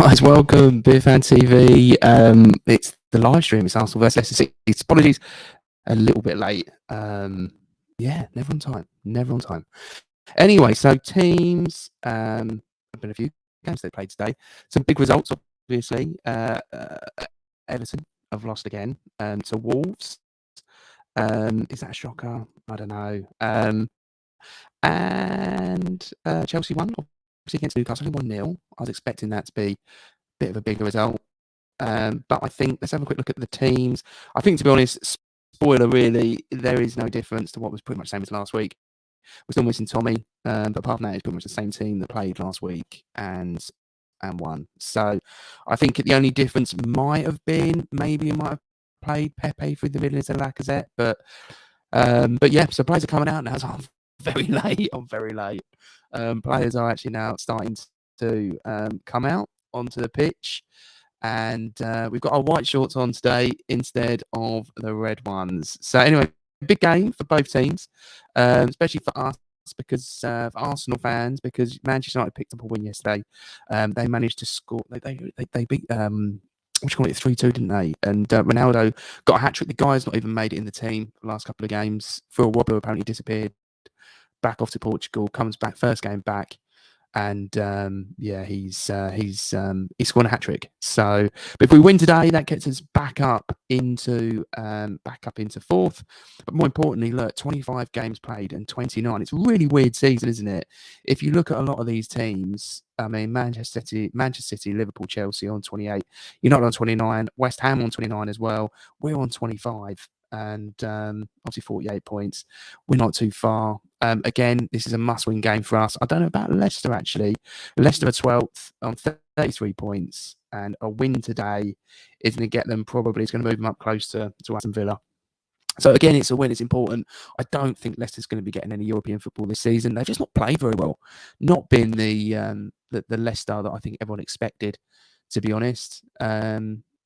guys, welcome, Beer Fan TV. It's the live stream. It's Arsenal versus Leicester City. Apologies, a little bit late. Yeah, never on time. Never on time. Anyway, so teams. Have been a few games they played today. Some big results, obviously. Everton have lost again to Wolves. Is that a shocker? I don't know. And Chelsea won, obviously, against Newcastle, 1-0. I was expecting that to be a bit of a bigger result. But I think, let's have a quick look at the teams. I think, to be honest, spoiler really, there is no difference to what was pretty much the same as last week. We're still missing Tommy, but apart from that, it's pretty much the same team that played last week and won. So I think the only difference might have been maybe you might have played Pepe through the middle instead of Lacazette, but yeah, so players are coming out now. So I'm very late. Players are actually now starting to come out onto the pitch, and we've got our white shorts on today instead of the red ones. So anyway, big game for both teams, especially for us because for Arsenal fans, because Manchester United picked up a win yesterday. They managed to score. They beat what you call it, 3-2, didn't they? And Ronaldo got a hat trick. The guy's not even made it in the team the last couple of games. Phil Wobbler apparently disappeared, back off to Portugal, comes back first game back, and yeah, he's scored a hat trick. So, but if we win today, that gets us back up into fourth. But more importantly, look, 25 games played and 29. It's a really weird season, isn't it? If you look at a lot of these teams, I mean, Manchester City, Liverpool, Chelsea on 28. United on 29. West Ham on 29 as well. We're on 25. And obviously 48 points. We're not too far. Again, this is a must-win game for us. I don't know about Leicester, actually. Leicester are 12th on 33 points, and a win today is going to get them probably, it's going to move them up close to Aston Villa. So again, it's a win. It's important. I don't think Leicester's going to be getting any European football this season. They've just not played very well. Not been the Leicester that I think everyone expected, to be honest.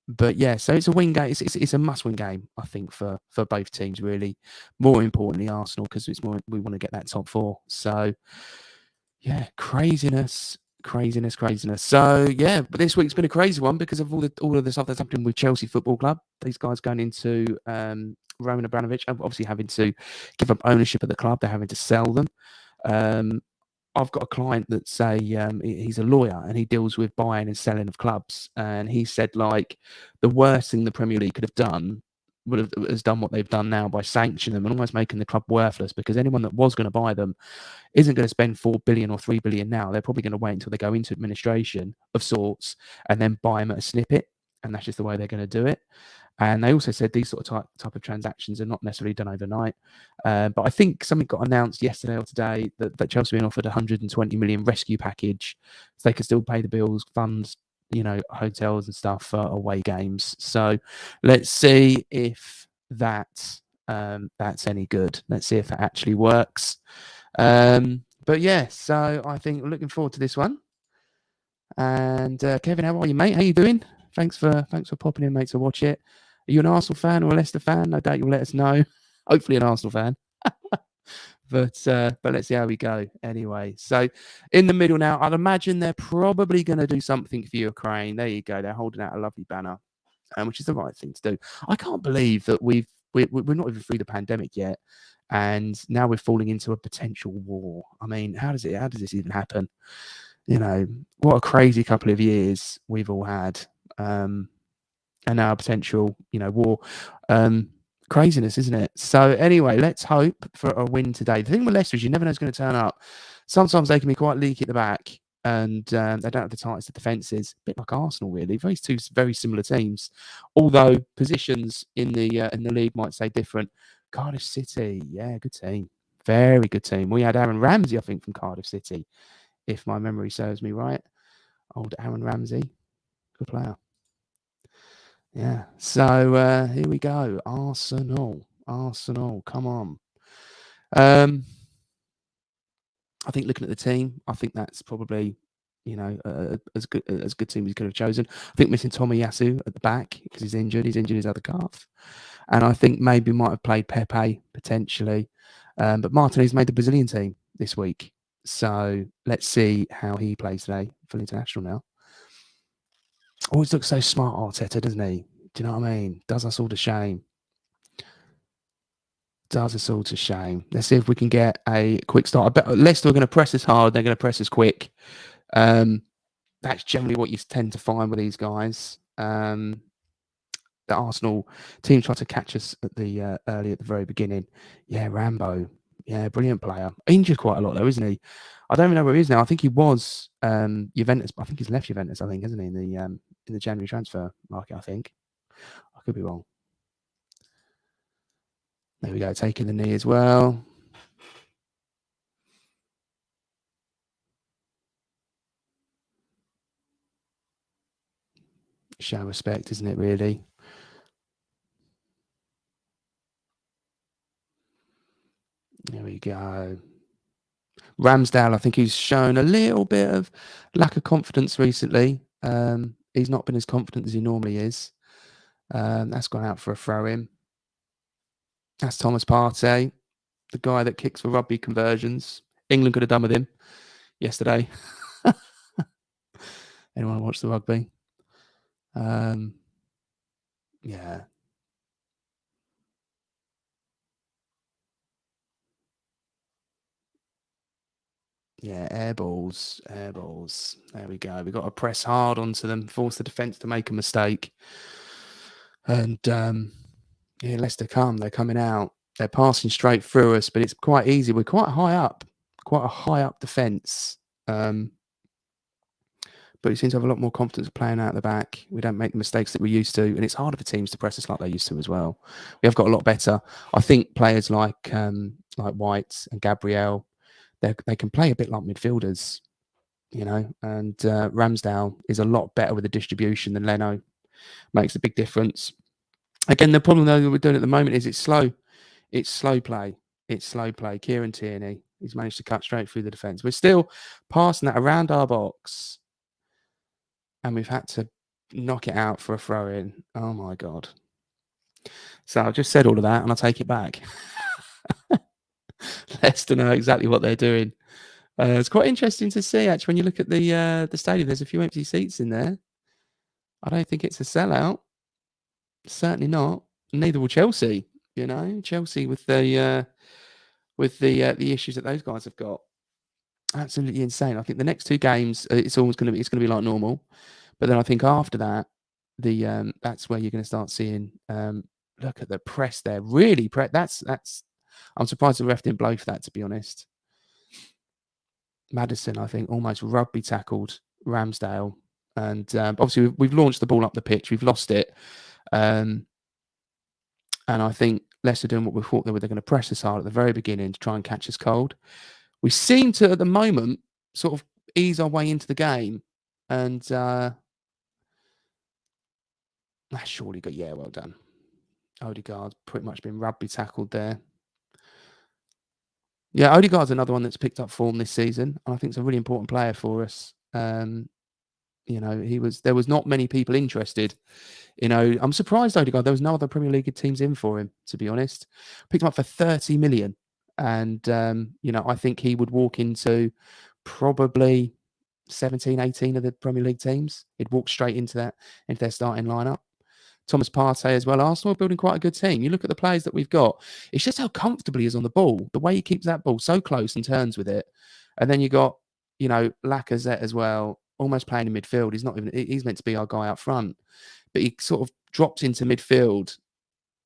But yeah, so it's a win game. It's a must-win game, I think, for both teams, really. More importantly, Arsenal, because we want to get that top four. So yeah, craziness. So yeah, but this week's been a crazy one because of all of the stuff that's happening with Chelsea Football Club. These guys going into Roman Abramovich, obviously having to give up ownership of the club. They're having to sell them. I've got a client that's he's a lawyer and he deals with buying and selling of clubs. And he said, like, the worst thing the Premier League could have done has done what they've done now by sanctioning them and almost making the club worthless, because anyone that was going to buy them isn't going to spend 4 billion or 3 billion now. They're probably going to wait until they go into administration of sorts and then buy them at a snippet. And that's just the way they're going to do it. And they also said these sort of type of transactions are not necessarily done overnight. But I think something got announced yesterday or today that Chelsea been offered a 120 million rescue package, so they could still pay the bills, fund, hotels and stuff for away games. So let's see if that's any good. Let's see if that actually works. But yeah, so I think we're looking forward to this one. And Kevin, how are you, mate? How you doing? Thanks for popping in, mate, to watch it. Are you an Arsenal fan or a Leicester fan? No doubt you'll let us know. Hopefully an Arsenal fan. But let's see how we go anyway. So in the middle now, I'd imagine they're probably going to do something for Ukraine. There you go. They're holding out a lovely banner, which is the right thing to do. I can't believe that we're not even through the pandemic yet, and now we're falling into a potential war. I mean, how does this even happen? What a crazy couple of years we've all had. And now a potential, war. Craziness, isn't it? So anyway, let's hope for a win today. The thing with Leicester is you never know who's going to turn up. Sometimes they can be quite leaky at the back, and they don't have the tightest of defences. A bit like Arsenal, really. Two very similar teams, although positions in the league might say different. Cardiff City, yeah, good team, very good team. We had Aaron Ramsey, I think, from Cardiff City, if my memory serves me right. Old Aaron Ramsey, good player. Yeah, so here we go. Arsenal, come on. I think looking at the team, I think that's probably, as good team as he could have chosen. I think missing Tomiyasu at the back because he's injured. He's injured his other calf. And I think maybe might have played Pepe potentially. But Martinez made the Brazilian team this week. So let's see how he plays today for international now. Always looks so smart, Arteta, doesn't he? Do you know what I mean? Does us all to shame. Does us all to shame. Let's see if we can get a quick start. I bet Leicester are going to press us hard. They're going to press us quick. That's generally what you tend to find with these guys. The Arsenal team tried to catch us at the early at the very beginning. Yeah, Rambo. Yeah, brilliant player. Injured quite a lot though, isn't he? I don't even know where he is now. I think he was Juventus. I think he's left Juventus. I think, isn't he, in the January transfer market? I think. I could be wrong. There we go. Taking the knee as well. Show respect, isn't it? Really. There we go. Ramsdale, I think he's shown a little bit of lack of confidence recently. He's not been as confident as he normally is. That's gone out for a throw-in. That's Thomas Partey, the guy that kicks for rugby conversions. England could have done with him yesterday. Anyone watch the rugby? Yeah. Yeah, air balls. There we go. We've got to press hard onto them, force the defence to make a mistake. And yeah, Leicester come. They're coming out. They're passing straight through us, but it's quite easy. We're quite high up, quite a high up defence. But we seem to have a lot more confidence playing out the back. We don't make the mistakes that we used to, and it's harder for teams to press us like they used to as well. We have got a lot better. I think players like White and Gabriel, they can play a bit like midfielders, you know. And Ramsdale is a lot better with the distribution than Leno. Makes a big difference. Again, the problem though that we're doing at the moment is it's slow. It's slow play. Kieran Tierney, he's managed to cut straight through the defence. We're still passing that around our box, and we've had to knock it out for a throw in. Oh my God. So I've just said all of that and I take it back. Leicester know exactly what they're doing. It's quite interesting to see, actually, when you look at the stadium, there's a few empty seats in there. I don't think it's a sellout. Certainly not. Neither will Chelsea, you know. Chelsea with the issues that those guys have got. Absolutely insane. I think the next two games, it's going to be like normal. But then I think after that, that's where you're going to start seeing. Look at the press there. Really, that's. I'm surprised the ref didn't blow for that. To be honest, Maddison, I think, almost rugby tackled Ramsdale, and obviously we've launched the ball up the pitch. We've lost it, and I think Leicester doing what we thought they were. They're going to press us hard at the very beginning to try and catch us cold. We seem to, at the moment, sort of ease our way into the game, and that's surely good. Yeah, well done. Odegaard's pretty much been rugby tackled there. Yeah, Odegaard's another one that's picked up form this season. I think it's a really important player for us. You know, there was not many people interested. You know, I'm surprised Odegaard. There was no other Premier League teams in for him, to be honest. Picked him up for 30 million. And, you know, I think he would walk into probably 17, 18 of the Premier League teams. He'd walk straight into their starting lineup. Thomas Partey as well. Arsenal are building quite a good team. You look at the players that we've got. It's just how comfortable he is on the ball. The way he keeps that ball so close and turns with it. And then you got, you know, Lacazette as well, almost playing in midfield. He's meant to be our guy up front. But he sort of drops into midfield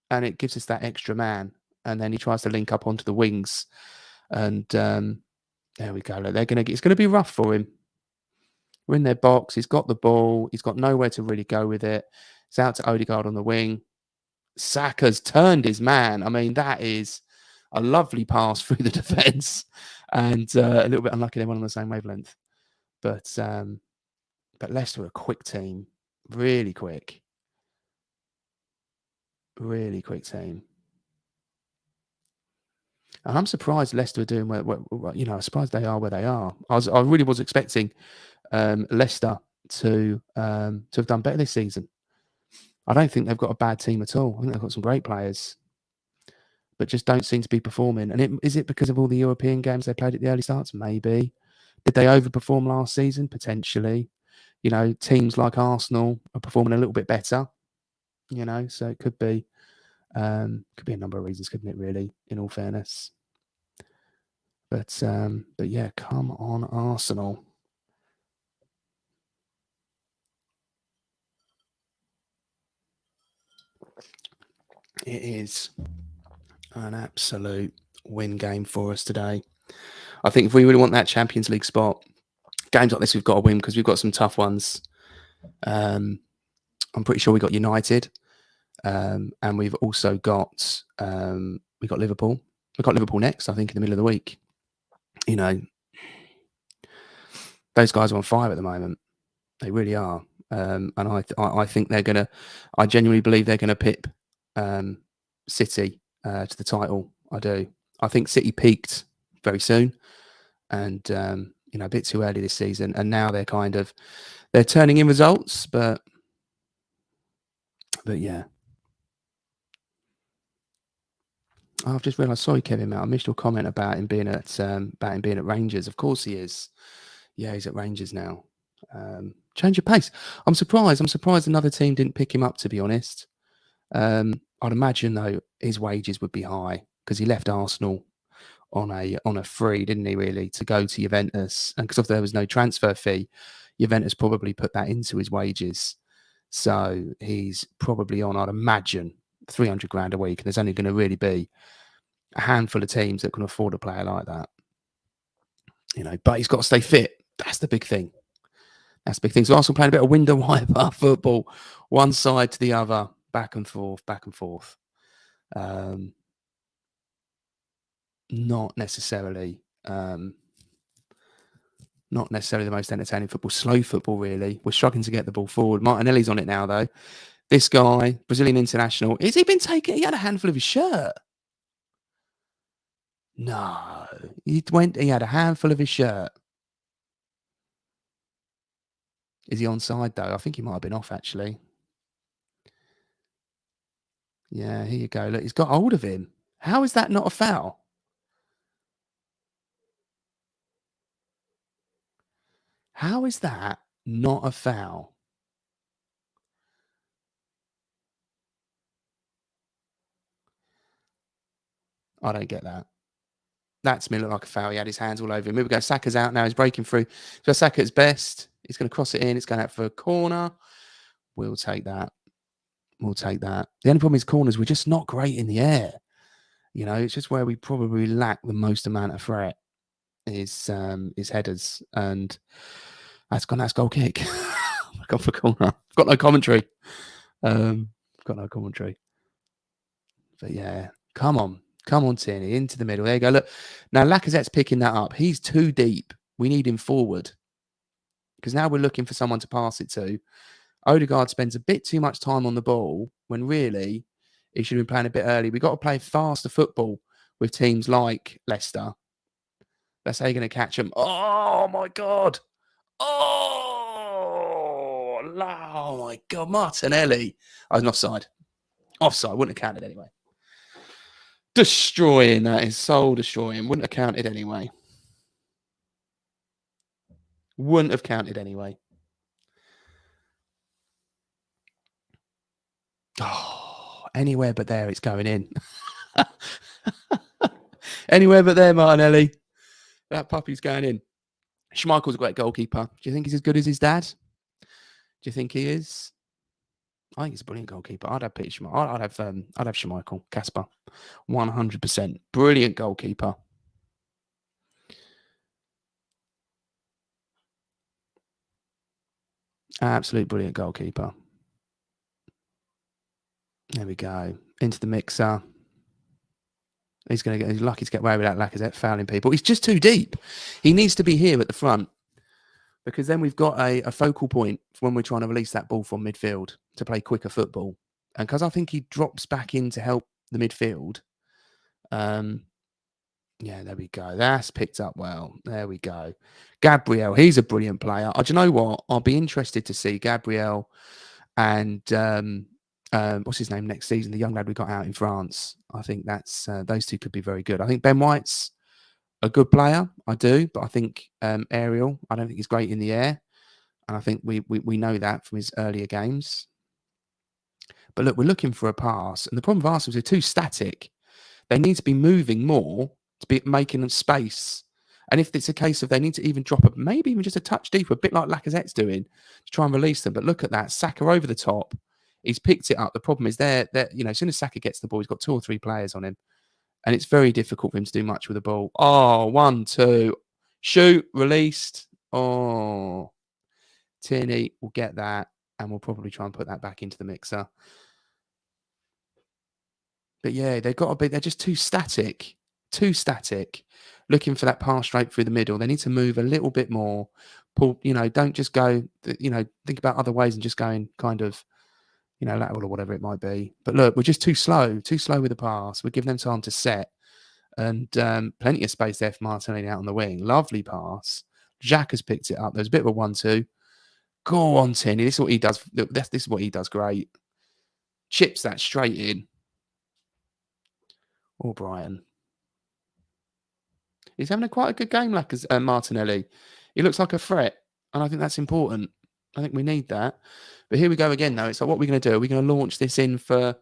and it gives us that extra man. And then he tries to link up onto the wings. And there we go. Look, it's going to be rough for him. We're in their box. He's got the ball. He's got nowhere to really go with it. It's out to Odegaard on the wing. Saka's turned his man. I mean, that is a lovely pass through the defence, and a little bit unlucky they weren't on the same wavelength. But Leicester are a quick team, really quick team. And I'm surprised Leicester are doing well. You know, I'm surprised they are where they are. I really was expecting Leicester to have done better this season. I don't think they've got a bad team at all. I think they've got some great players, but just don't seem to be performing. And is it because of all the European games they played at the early starts? Maybe. Did they overperform last season? Potentially. teams like Arsenal are performing a little bit better. So it could be a number of reasons, couldn't it? Really, in all fairness, but yeah, come on, Arsenal. It is an absolute win game for us today. I think if we really want that Champions League spot, games like this we've got to win because we've got some tough ones. I'm pretty sure we got United, and we've also got Liverpool. We've got Liverpool next, I think, in the middle of the week. Those guys are on fire at the moment. They really are, and I think they're gonna. I genuinely believe they're gonna pip City to the title. I do. I think City peaked very soon, and a bit too early this season, and now they're turning in results, but yeah. I've just realised. Sorry, Kevin, mate. I missed your comment about him being at Rangers. Of course he is. Yeah, he's at Rangers now. Change of pace. I'm surprised. Another team didn't pick him up. To be honest, I'd imagine though his wages would be high because he left Arsenal on a free, didn't he? Really, to go to Juventus, and because there was no transfer fee, Juventus probably put that into his wages. So he's probably on, I'd imagine, 300 grand a week. And there's only going to really be a handful of teams that can afford a player like that. But he's got to stay fit. That's the big thing. So Arsenal playing a bit of window wiper football, one side to the other, back and forth. Not necessarily the most entertaining football. Slow football, really. We're struggling to get the ball forward. Martinelli's on it now, though. This guy, Brazilian international, has he been taking? He had a handful of his shirt. No, he had a handful of his shirt. Is he onside though? I think he might have been off actually. Yeah, here you go. Look, he's got hold of him. How is that not a foul? How is that not a foul? I don't get that. That to me looked like a foul. He had his hands all over him. Here we go. Saka's out now. He's breaking through. So Saka's best. He's going to cross it in. It's going out for a corner. We'll take that. The only problem is corners. We're just not great in the air. It's just where we probably lack the most amount of threat is headers, and that's goal kick. Gone for corner. Got no commentary. But yeah, come on, Tierney, into the middle. There you go. Look, now Lacazette's picking that up. He's too deep. We need him forward because now we're looking for someone to pass it to. Odegaard spends a bit too much time on the ball when really he should have been playing a bit early. We've got to play faster football with teams like Leicester. That's how you're going to catch them. Oh, my God. Oh my God. Martinelli. I was offside. Wouldn't have counted anyway. Destroying. That is soul destroying. Wouldn't have counted anyway. Oh, anywhere but there, it's going in. Anywhere but there, Martinelli. That puppy's going in. Schmeichel's a great goalkeeper. Do you think he's as good as his dad? Do you think he is? I think he's a brilliant goalkeeper. I'd have Peter Schmeichel. I'd have Schmeichel, Casper, 100%. Brilliant goalkeeper. Absolute brilliant goalkeeper. There we go. Into the mixer. He's lucky to get away with that Lacazette fouling people. He's just too deep. He needs to be here at the front because then we've got a focal point when we're trying to release that ball from midfield to play quicker football. And because I think he drops back in to help the midfield. Yeah, there we go. That's picked up well. There we go. Gabriel, he's a brilliant player. Do you know what? I'll be interested to see Gabriel and what's his name next season? The young lad we got out in France. I think that's those two could be very good. I think Ben White's a good player. I do, but I think Ariel, I don't think he's great in the air. And I think we know that from his earlier games. But look, we're looking for a pass. And the problem with Arsenal is they're too static. They need to be moving more to be making them space. And if it's a case of they need to even drop maybe even just a touch deeper, a bit like Lacazette's doing, to try and release them. But look at that. Saka over the top. He's picked it up. The problem is as soon as Saka gets the ball, he's got 2 or 3 players on him. And it's very difficult for him to do much with the ball. Oh, 1, 2. Shoot. Released. Oh. Tierney will get that. And we'll probably try and put that back into the mixer. But yeah, they've got to be, they're just too static. Too static. Looking for that pass straight through the middle. They need to move a little bit more. Pull, don't just go, think about other ways and just going kind of, lateral or whatever it might be. But look, we're just too slow with the pass. We're giving them time to set. And plenty of space there for Martinelli out on the wing. Lovely pass. Jack has picked it up. There's a bit of a 1-2. Go on, Tierney. This is what he does. This is what he does great. Chips that straight in. Or Brian. He's having quite a good game, like Martinelli. He looks like a threat, and I think that's important. I think we need that. But here we go again, though. It's like, what are we going to do? Are we going to launch this in for...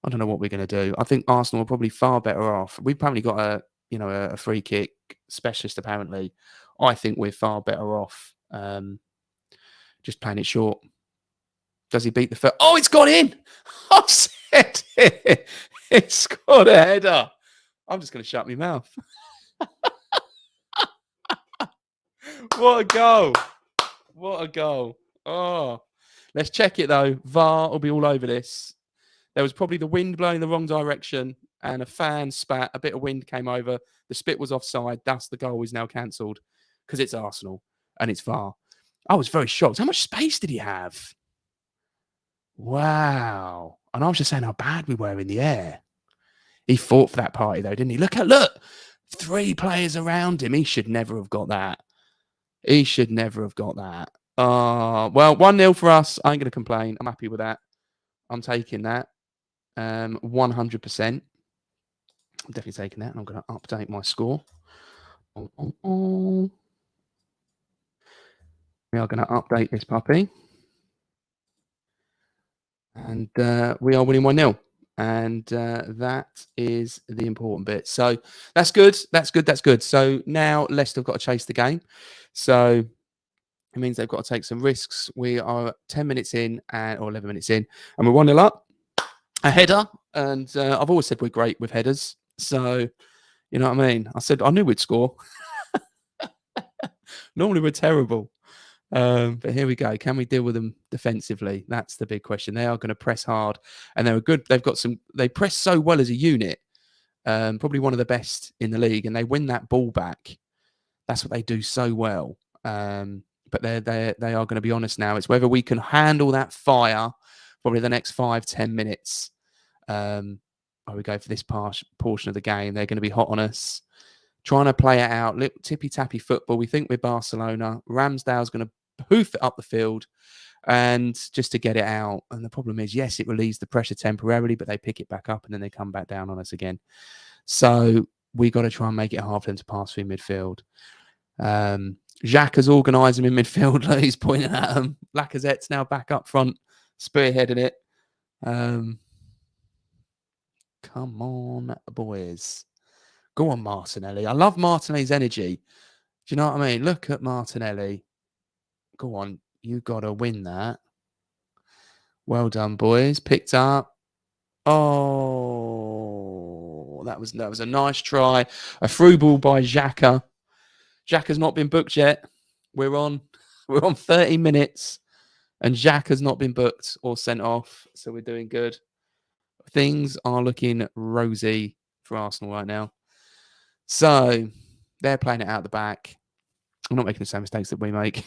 I don't know what we're going to do. I think Arsenal are probably far better off. We've apparently got a free kick specialist, apparently. I think we're far better off just playing it short. Does he beat the first? Oh, it's gone in! I've said it! It's got a header. I'm just going to shut my mouth. What a goal. What a goal. Oh, let's check it, though. VAR will be all over this. There was probably the wind blowing in the wrong direction and a fan spat. A bit of wind came over. The spit was offside. Thus, the goal is now cancelled because it's Arsenal and it's VAR. I was very shocked. How much space did he have? Wow. And I was just saying how bad we were in the air. He fought for that party, though, didn't he? Look. 3 players around him. He should never have got that. He should never have got that. Well, 1-0 for us. I ain't going to complain. I'm happy with that. I'm taking that. 100%. I'm definitely taking that. And I'm going to update my score. We are going to update this puppy. And we are winning 1-0. And that is the important bit. So that's good. That's good. So now Leicester have got to chase the game. So it means they've got to take some risks. We are 10 minutes in or 11 minutes in, and we're 1-0 up. A header. And I've always said we're great with headers. So, you know what I mean? I knew we'd score. Normally we're terrible. But here we go. Can we deal with them defensively? That's the big question. They are going to press hard, and they're good. They press so well as a unit. Probably one of the best in the league, and they win that ball back. That's what they do so well. But they are going to be honest now. It's whether we can handle that fire probably the next 5-10 minutes. We go for this portion of the game. They're going to be hot on us, trying to play it out, little tippy-tappy football. We think we're Barcelona. Ramsdale's going to hoof it up the field and just to get it out. And the problem is, yes, it relieves the pressure temporarily, but they pick it back up and then they come back down on us again. So we got to try and make it hard for them to pass through midfield. Jacques has organised them in midfield. He's pointing at them. Lacazette's now back up front, spearheading it. Come on, boys. Go on, Martinelli. I love Martinelli's energy. Do you know what I mean? Look at Martinelli. Go on. You got to win that. Well done, boys. Picked up. Oh, that was a nice try. A through ball by Xhaka. Xhaka has not been booked yet. We're on 30 minutes, and Xhaka has not been booked or sent off. So we're doing good. Things are looking rosy for Arsenal right now. So they're playing it out the back. I'm not making the same mistakes that we make.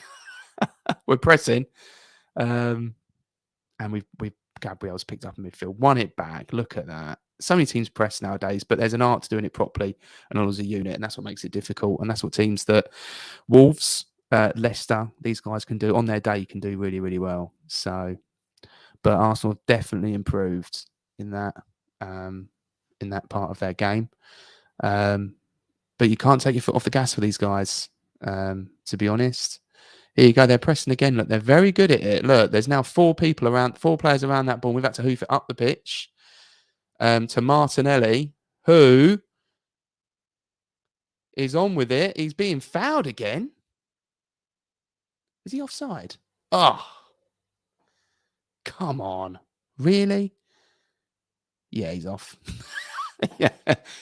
We're pressing, and we've Gabriel's picked up in midfield, won it back. Look at that. So many teams press nowadays, but there's an art to doing it properly and all as a unit, and that's what makes it difficult. And that's what teams that Wolves, Leicester, these guys can do on their day can do really, really well. So, but Arsenal definitely improved in that part of their game. But you can't take your foot off the gas for these guys. To be honest, Here you go. They're pressing again. Look, they're very good at it. Look, there's now four players around that ball. We've had to hoof it up the pitch to Martinelli, who is on with it. He's being fouled again. Is he offside? Oh, come on. Really? Yeah, he's off. Yeah,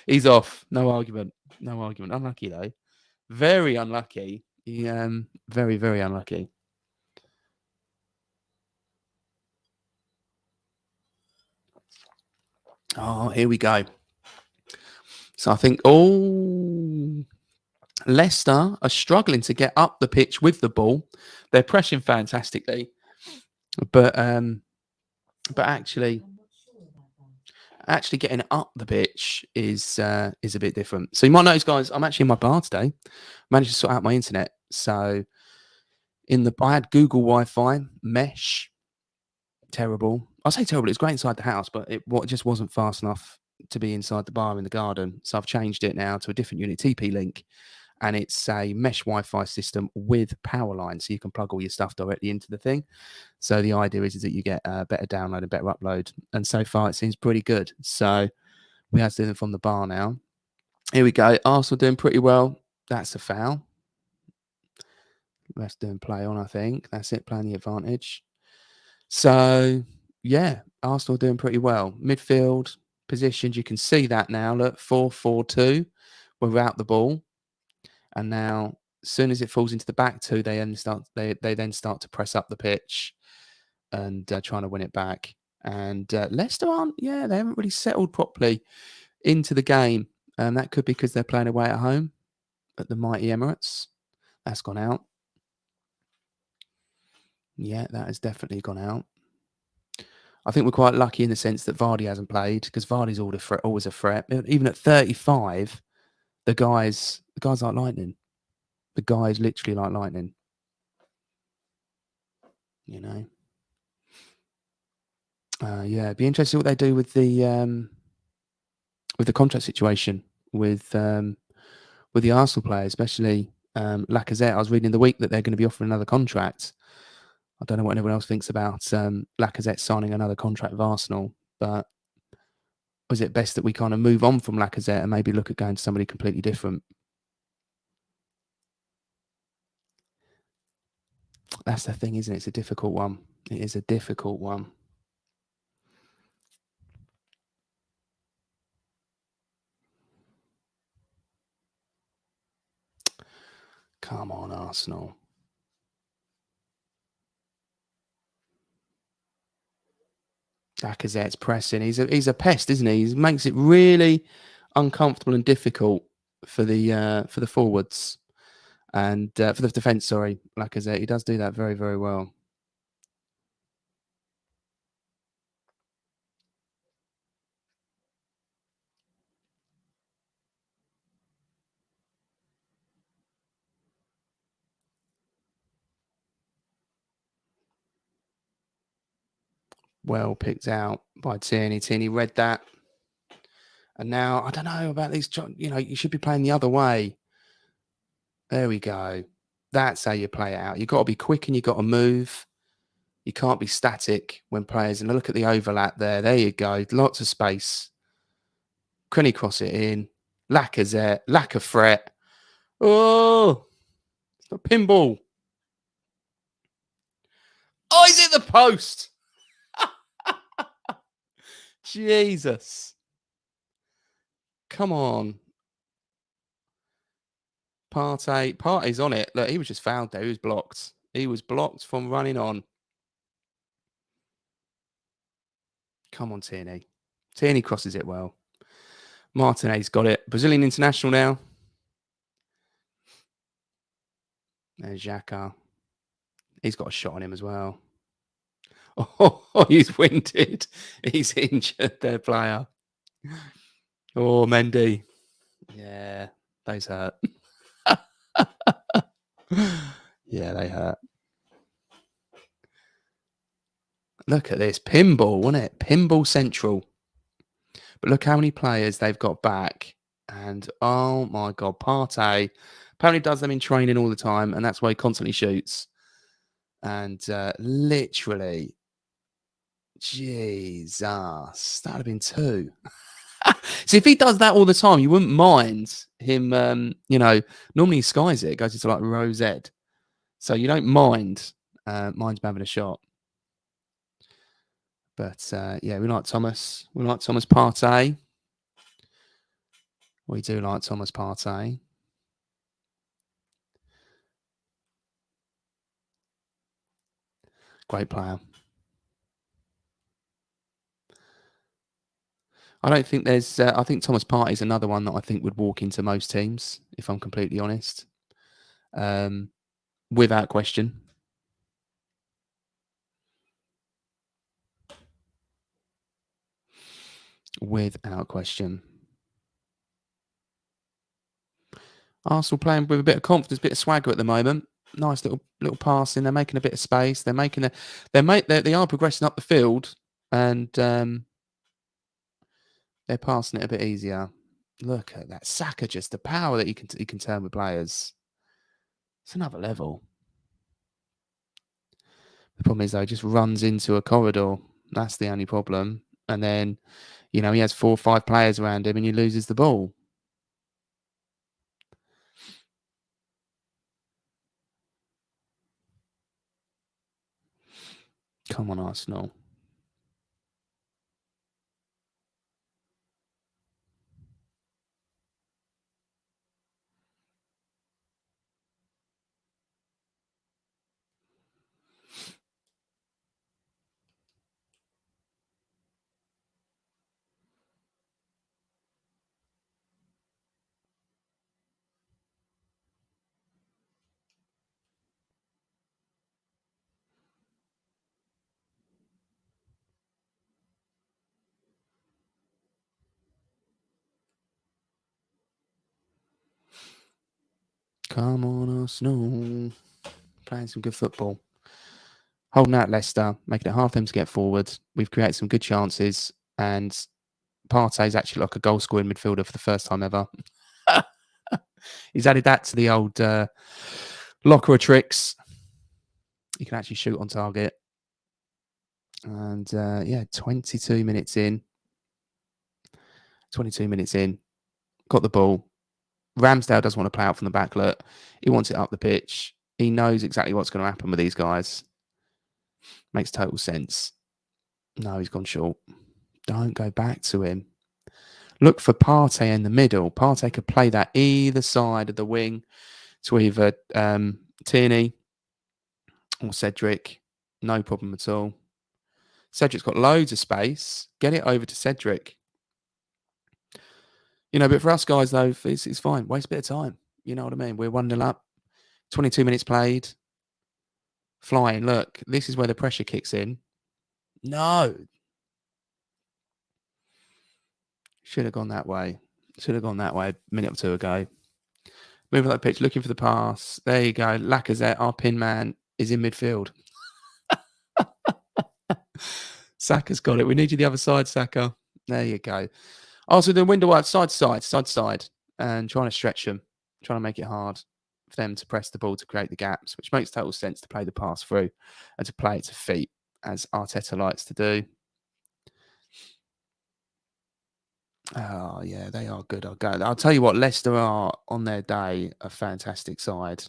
he's off. No argument. No argument. Unlucky, though. Very unlucky. Very, very unlucky. Oh, here we go. So I think, Leicester are struggling to get up the pitch with the ball. They're pressing fantastically, but actually getting up the pitch is a bit different. So you might notice, guys, I'm actually in my bar today. Managed to sort out my internet. So I had Google Wi-Fi mesh. Terrible. I say terrible. It's great inside the house, but it just wasn't fast enough to be inside the bar in the garden. So I've changed it now to a different unit, TP-Link, and it's a mesh Wi-Fi system with power lines, so you can plug all your stuff directly into the thing. So the idea is that you get a better download and better upload. And so far, it seems pretty good. So we have to do them from the bar now. Here we go. Arsenal doing pretty well. That's a foul. Let's do play on, I think. That's it, playing the advantage. So, yeah, Arsenal doing pretty well. Midfield positions, you can see that now. Look, 4-4-2 without the ball. And now, as soon as it falls into the back two, they then start to press up the pitch and trying to win it back. And Leicester they haven't really settled properly into the game. That could be because they're playing away at home at the mighty Emirates. That's gone out. Yeah, that has definitely gone out. I think we're quite lucky in the sense that Vardy hasn't played, because Vardy's always a threat. Even at 35, the guy's like lightning. The guy's literally like lightning. You know. It'd be interesting what they do with the contract situation with the Arsenal players, especially Lacazette. I was reading in the week that they're going to be offering another contract. I don't know what anyone else thinks about Lacazette signing another contract with Arsenal, but is it best that we kind of move on from Lacazette and maybe look at going to somebody completely different? That's the thing, isn't it? It's a difficult one. It is a difficult one. Come on, Arsenal. Lacazette's pressing. He's a pest, isn't he? He makes it really uncomfortable and difficult for the forwards and for the defence. Sorry, Lacazette. He does do that very, very well. Well picked out by Tierney. Tierney read that. And now, I don't know about these, you should be playing the other way. There we go. That's how you play it out. You've got to be quick and you've got to move. You can't be static when players, and look at the overlap there. There you go. Lots of space. Can he cross it in? Lacazette, lack of threat. Oh, it's a pinball. Oh, he's hit the post. Jesus. Come on. Partey's on it. Look, he was just fouled there. He was blocked. He was blocked from running on. Come on, Tierney. Tierney crosses it well. Martinez's got it. Brazilian international now. There's Xhaka. He's got a shot on him as well. Oh, he's winded. He's injured, their player. Oh, Mendy. Yeah, those hurt. Yeah, they hurt. Look at this. Pinball, wasn't it? Pinball Central. But look how many players they've got back. And, oh, my God, Partey apparently does them in training all the time, and that's why he constantly shoots. And literally, Jesus, that'd have been two. See, if he does that all the time, you wouldn't mind him. Normally he skies it, goes into like row Z, so you don't mind him having a shot. But yeah, we like Thomas. We like Thomas Partey. We do like Thomas Partey. Great player. I don't think there's. I think Thomas Partey is another one that I think would walk into most teams, if I'm completely honest, without question. Without question. Arsenal playing with a bit of confidence, a bit of swagger at the moment. Nice little passing. They're making a bit of space. They are progressing up the field, and they're passing it a bit easier. Look at that Saka! Just the power that he can turn with players. It's another level. The problem is though, he just runs into a corridor. That's the only problem. And then, he has 4 or 5 players around him, and he loses the ball. Come on, Arsenal. Come on, Arsenal. Playing some good football. Holding out Leicester, making it hard for them to get forward. We've created some good chances, and Partey's actually like a goal scoring midfielder for the first time ever. He's added that to the old locker of tricks. He can actually shoot on target. And 22 minutes in. 22 minutes in. Got the ball. Ramsdale doesn't want to play out from the back. Look, he wants it up the pitch. He knows exactly what's going to happen with these guys. Makes total sense. No, he's gone short. Don't go back to him. Look for Partey in the middle. Partey could play that either side of the wing to either Tierney or Cedric. No problem at all. Cedric's got loads of space. Get it over to Cedric. But for us guys, though, it's fine. Waste a bit of time. You know what I mean? We're 1-0 up. 22 minutes played. Flying. Look, this is where the pressure kicks in. No. Should have gone that way. Should have gone that way a minute or two ago. Moving that pitch, looking for the pass. There you go. Lacazette, our pin man, is in midfield. Saka's got it. We need you the other side, Saka. There you go. Also, the window wide, side to side, and trying to stretch them, trying to make it hard for them to press the ball to create the gaps, which makes total sense to play the pass through and to play it to feet, as Arteta likes to do. Oh, yeah, they are good. I'll tell you what, Leicester are, on their day, a fantastic side.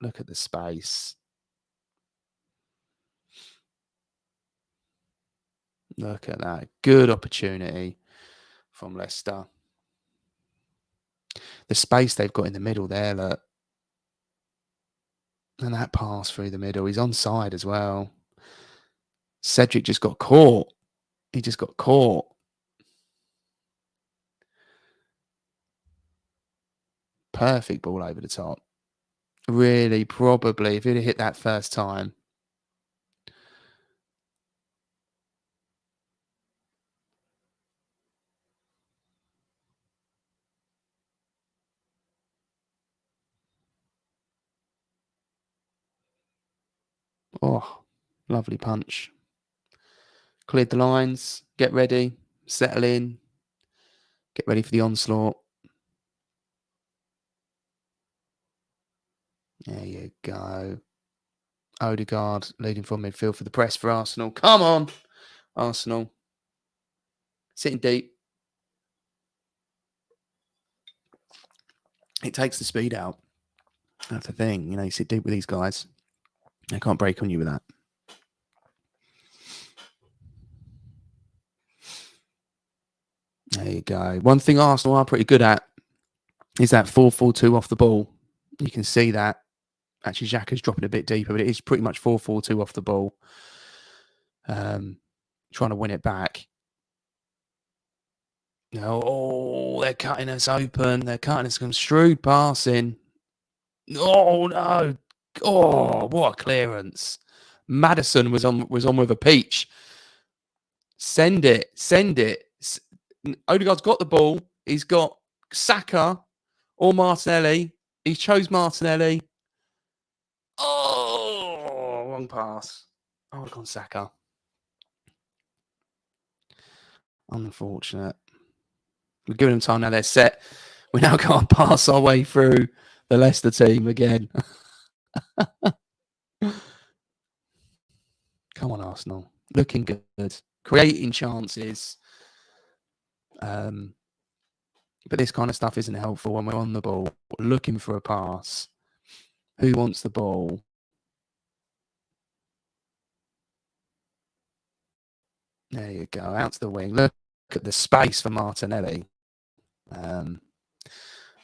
Look at the space. Look at that. Good opportunity from Leicester. The space they've got in the middle there, look. And that pass through the middle. He's onside as well. Cedric just got caught. He just got caught. Perfect ball over the top. Really, probably, if he'd have hit that first time. Oh, lovely punch. Cleared the lines. Get ready. Settle in. Get ready for the onslaught. There you go. Odegaard leading from midfield for the press for Arsenal. Come on, Arsenal. Sitting deep. It takes the speed out. That's the thing. You sit deep with these guys. They can't break on you with that. There you go. One thing Arsenal are pretty good at is that 4-4-2 off the ball. You can see that. Actually, Xhaka's dropping a bit deeper, but it is pretty much 4-4-2 off the ball. Trying to win it back. They're cutting us open. They're cutting us some shrewd passing. Oh, no. Oh, what a clearance. Maddison was on with a peach. Send it. Odegaard's got the ball. He's got Saka or Martinelli. He chose Martinelli. Oh, wrong pass. Oh, I've gone Saka. Unfortunate. We're giving them time now. They're set. We now got to pass our way through the Leicester team again. Come on, Arsenal. Looking good. Creating chances. But this kind of stuff isn't helpful when we're on the ball, looking for a pass. Who wants the ball? There you go. Out to the wing. Look at the space for Martinelli.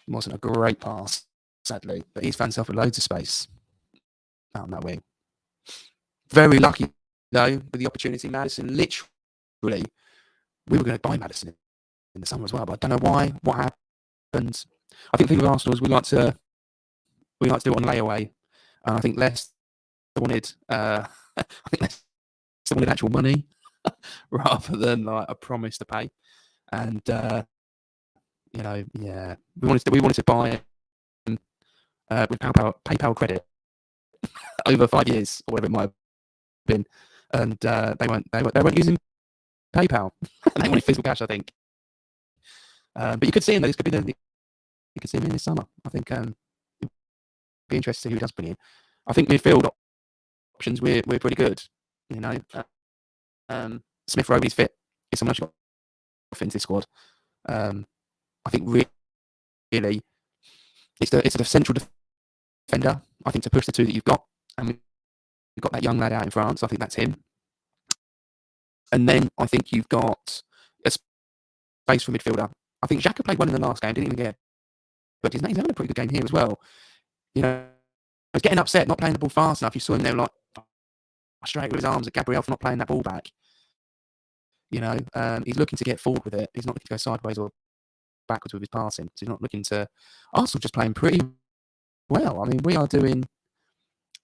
Wasn't a great pass, sadly, but he's found himself with loads of space out on that wing. Very lucky, though, with the opportunity. Maddison, literally, we were going to buy Maddison in the summer as well, but I don't know why. What happened? I think the thing with Arsenal is we like to do it on layaway, and I think Leicester wanted actual money rather than like a promise to pay, and we wanted to buy with PayPal credit over 5 years or whatever it might have been, and they weren't using PayPal. They wanted physical cash, I think. But you could see him. This could be you could see him in this summer. I think it'd be interesting to see who he does bring in. I think midfield options we're pretty good. Smith Rowe's fit. It's someone else got fit into this squad. I think really it's the central defender. I think to push the two that you've got, and we've got that young lad out in France. I think that's him. And then I think you've got a space for midfielder. I think Xhaka played well in the last game, didn't even get, but he's having a pretty good game here as well. He was getting upset, not playing the ball fast enough. You saw him there like straight with his arms at Gabriel for not playing that ball back. He's looking to get forward with it. He's not looking to go sideways or backwards with his passing. So he's not looking to. Arsenal just playing pretty well. I mean, we're doing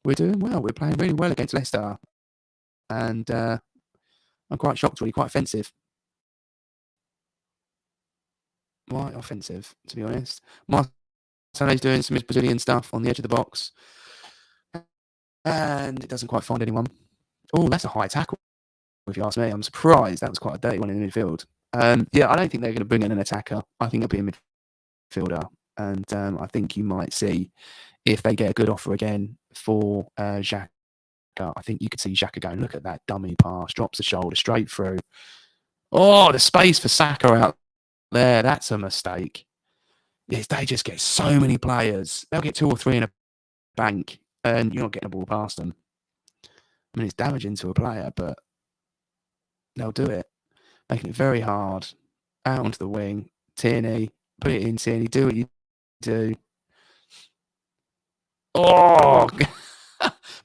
well. We're playing really well against Leicester, and I'm quite shocked. Really, quite offensive. Quite offensive, to be honest. Martinelli's doing some Brazilian stuff on the edge of the box, and it doesn't quite find anyone. Oh, that's a high tackle. If you ask me, I'm surprised that was quite a dirty one in the midfield. I don't think they're going to bring in an attacker. I think it'll be a midfielder, and I think you might see if they get a good offer again for Xhaka. I think you could see Xhaka going, look at that dummy pass, drops the shoulder straight through. Oh, the space for Saka out there. That's a mistake. Yes, they just get so many players. They'll get 2 or 3 in a bank, and you're not getting a ball past them. I mean, it's damaging to a player, but they'll do it, making it very hard. Out onto the wing. Tierney, put it in, Tierney, do what you do. Oh,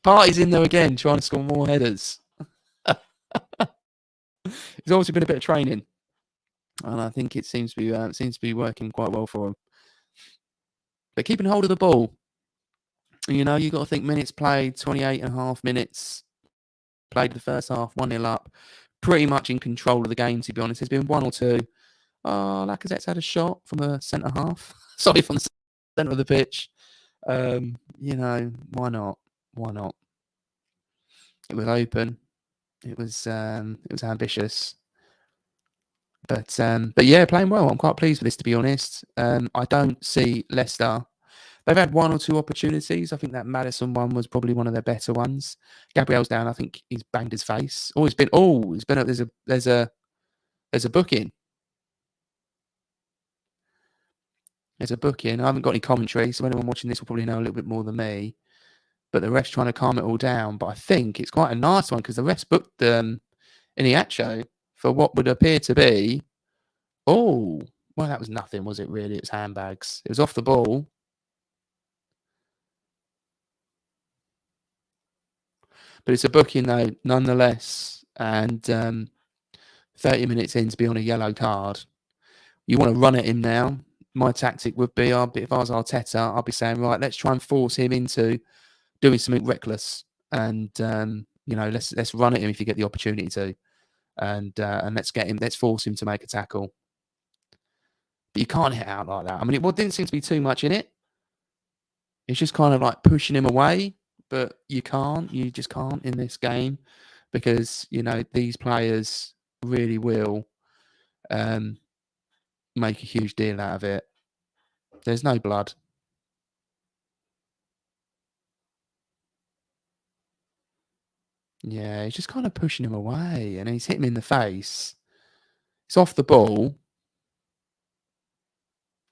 Party's in there again, trying to score more headers. There's obviously been a bit of training, and I think it seems to be working quite well for him. But keeping hold of the ball, you got to think minutes played, 28.5 minutes played the first half, 1-0 up. Pretty much in control of the game, to be honest. There's been 1 or 2. Lacazette's had a shot from the centre half. Sorry, from the centre of the pitch. Why not? Why not? It was open. It was ambitious. But yeah, playing well. I'm quite pleased with this, to be honest. I don't see Leicester. They've had one or two opportunities. I think that Maddison one was probably one of their better ones. Gabriel's down. I think he's banged his face. Oh, he's been. Oh, he's been. There's a booking. There's a booking. I haven't got any commentary, so anyone watching this will probably know a little bit more than me. But the ref's trying to calm it all down. But I think it's quite a nice one because the ref's booked Iniacho for what would appear to be. Oh, well, that was nothing, was it? Really, it was handbags. It was off the ball. But it's a booking though, nonetheless. And 30 minutes in to be on a yellow card. You want to run at him now. My tactic would be, if I was Arteta, I'd be saying, right, let's try and force him into doing something reckless, and let's run at him if you get the opportunity to, and let's force him to make a tackle. But you can't hit out like that. I mean, it didn't seem to be too much in it. It's just kind of like pushing him away, but you just can't in this game because these players really will make a huge deal out of it. There's no blood. Yeah, he's just kind of pushing him away, and he's hitting him in the face. It's off the ball.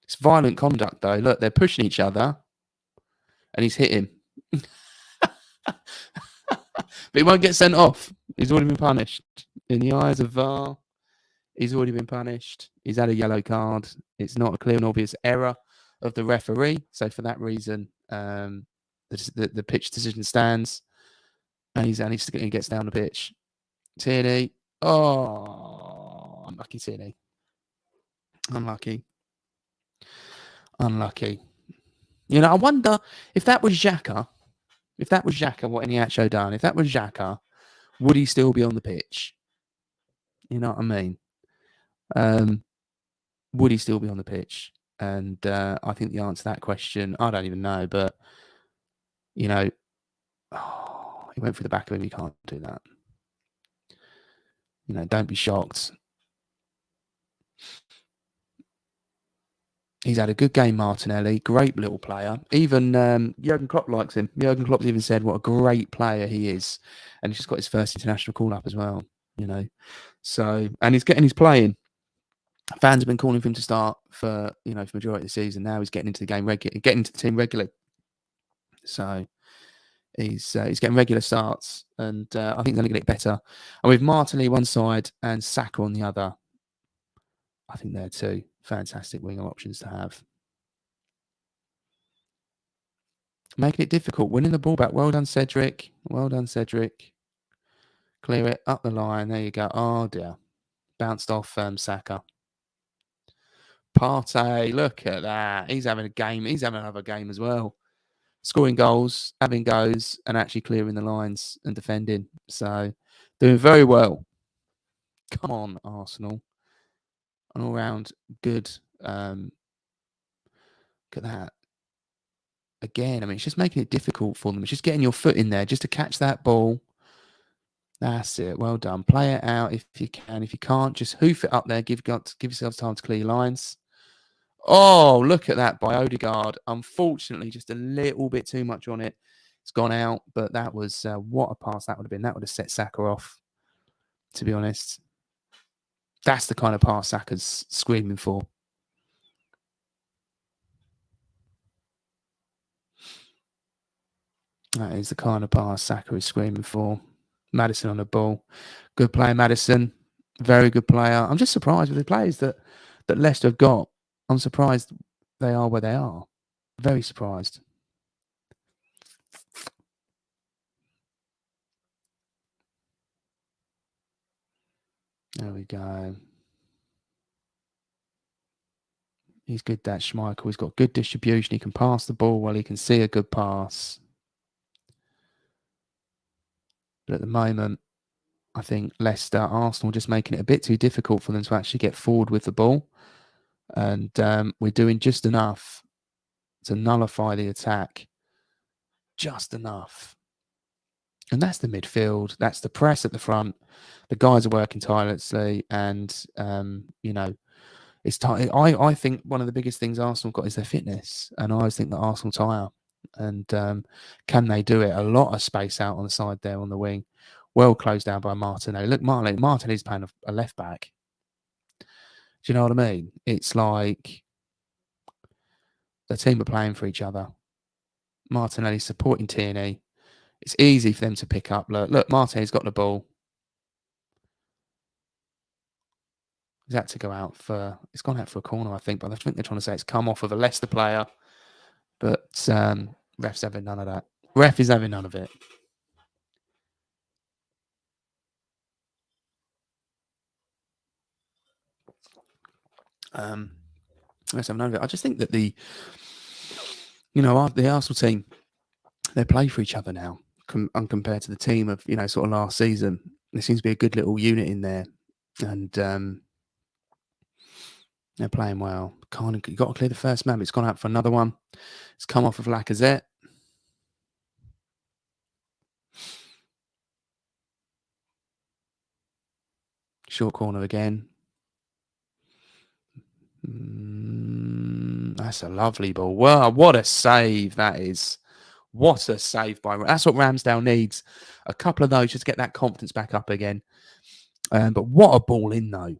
It's violent conduct, though. Look, they're pushing each other, and he's hit him. But he won't get sent off. He's already been punished. In the eyes of VAR, he's already been punished. He's had a yellow card. It's not a clear and obvious error of the referee. So for that reason, the pitch decision stands, and he gets down the pitch. Tierney. Oh, unlucky Tierney. Unlucky. I wonder if that was Xhaka. If that was Xhaka, what Iniacho done? If that was Xhaka, would he still be on the pitch? You know what I mean? Would he still be on the pitch? And I think the answer to that question, I don't even know. But he went through the back of him. You can't do that. Don't be shocked. He's had a good game, Martinelli. Great little player. Even Jurgen Klopp likes him. Jurgen Klopp's even said what a great player he is. And he's just got his first international call-up as well, So, and he's playing. Fans have been calling for him to start for majority of the season. Now he's getting into the game getting into the team regularly. So he's getting regular starts, and I think they're going to get better. And with Martinelli one side and Saka on the other, I think they're two fantastic winger options to have. Making it difficult, winning the ball back. Well done, Cedric. Clear it up the line. There you go. Oh dear, bounced off Saka. Partey, look at that. He's having a game. He's having another game as well. Scoring goals, having goals, and actually clearing the lines and defending. So doing very well. Come on, Arsenal. An all-round good. Look at that. Again, I mean, it's just making it difficult for them. It's just getting your foot in there just to catch that ball. That's it. Well done. Play it out if you can. If you can't, just hoof it up there. Give yourself time to clear your lines. Oh, look at that by Odegaard. Unfortunately, just a little bit too much on it. It's gone out, but that was what a pass that would have been. That would have set Saka off, to be honest. That's the kind of pass Saka's screaming for. That is the kind of pass Saka is screaming for. Maddison on the ball. Good player, Maddison. Very good player. I'm just surprised with the players that Leicester have got. I'm surprised they are where they are. Very surprised. There we go. He's good, that Schmeichel. He's got good distribution. He can pass the ball well. He can see a good pass. But at the moment, I think Leicester, Arsenal just making it a bit too difficult for them to actually get forward with the ball. And we're doing just enough to nullify the attack. Just enough. And that's the midfield. That's the press at the front. The guys are working tirelessly. And, it's tight. I think one of the biggest things Arsenal got is their fitness, and I always think that Arsenal tire. And can they do it? A lot of space out on the side there on the wing, well closed down by Martinelli. Look, Martinelli's playing a left back. Do you know what I mean? It's like the team are playing for each other. Martinelli supporting Tierney. It's easy for them to pick up. Look, Martinelli's got the ball. He's had to go out for. It's gone out for a corner, I think. But I think they're trying to say it's come off of a Leicester player. But ref's having none of that. Ref is having none of it. Ref's having none of it. I just think that the Arsenal team, they play for each other now, compared to the team of sort of last season. There seems to be a good little unit in there, and they're playing well. You've got to clear the first man, but it's gone out for another one. It's come off of Lacazette. Short corner again. That's a lovely ball. Wow, what a save that is. What a save by... That's what Ramsdale needs. A couple of those just to get that confidence back up again. But what a ball in, though.